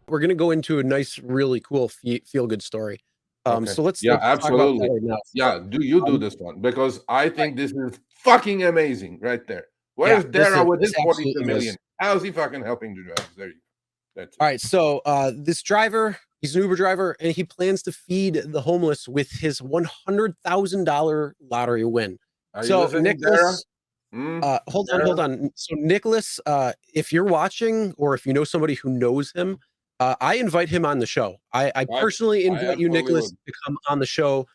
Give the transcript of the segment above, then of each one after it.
We're gonna go into a nice, really cool feel-good story. Okay. So let's Yeah, talk about that absolutely. right now. Yeah, do Um, this one because I right. think this is fucking amazing right there. Yeah, Where's Dara with this his 42 absolutely million? is. How's he fucking helping the drivers? There you go. That's it. All right, so this driver, he's an Uber driver, and he plans to feed the homeless with his $100,000 lottery win. Are you So listening, Dara? Nicholas, hold on, hold Dara? on. So Nicholas, if you're watching or if you know somebody who knows him, I invite him on the show. I I personally I invite you, absolutely Nicholas, would. to come on the show,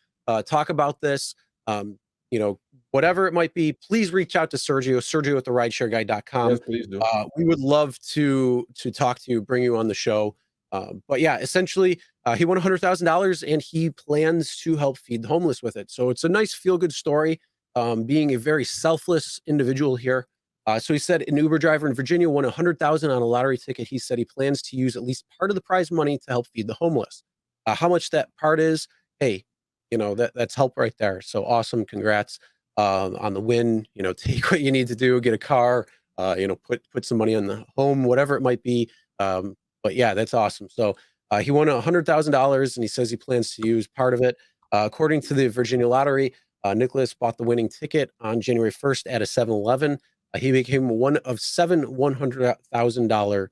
talk about this. You know, whatever it might be, please reach out to Sergio at the rideshareguy.com. Yes, please do. We would love to talk to you, bring you on the show. But yeah, essentially, he won $100,000 and he plans to help feed the homeless with it. So it's a nice feel good story. Being a very selfless individual here. So he said an Uber driver in Virginia won 100,000 on a lottery ticket. He said he plans to use at least part of the prize money to help feed the homeless. How much that part is, hey, that's help right there. So awesome, congrats on the win. Take what you need to do, get a car, put some money on the home, whatever it might be. But yeah, that's awesome. So he won $100,000 and he says he plans to use part of it. According to the Virginia Lottery, Nicholas bought the winning ticket on January 1st at a 7-Eleven. He became one of 7 $100,000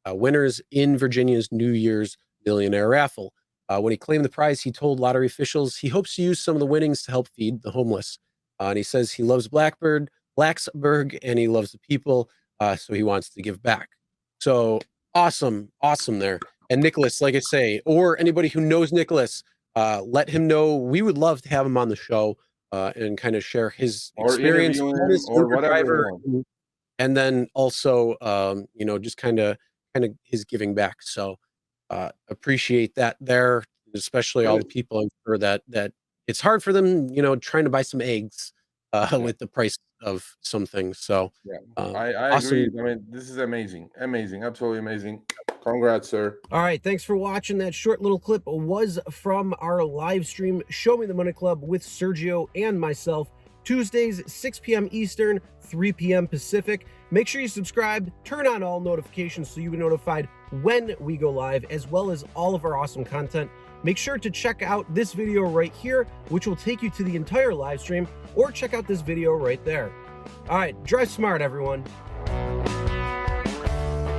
winners in Virginia's New Year's Millionaire Raffle. When he claimed the prize, he told lottery officials he hopes to use some of the winnings to help feed the homeless. And he says he loves Blacksburg, and he loves the people, so he wants to give back. So awesome there. And Nicholas, like I say, or anybody who knows Nicholas, let him know. We would love to have him on the show and kind of share his Or experience interview him as or Uber whatever you driver, want. and then also, just kind of his giving back. So appreciate that there, especially all the Good. people I'm sure that it's hard for them, trying to buy some eggs Yeah. with the price of some things. So Yeah. I awesome. agree. I mean, this is amazing. Amazing. Absolutely amazing. Congrats, sir. All right, thanks for watching. That short little clip was from our live stream, Show Me the Money Club with Sergio and myself, Tuesdays, 6 p.m. Eastern, 3 p.m. Pacific. Make sure you subscribe, turn on all notifications so you get notified when we go live, as well as all of our awesome content. Make sure to check out this video right here, which will take you to the entire live stream, or check out this video right there. All right, drive smart, everyone.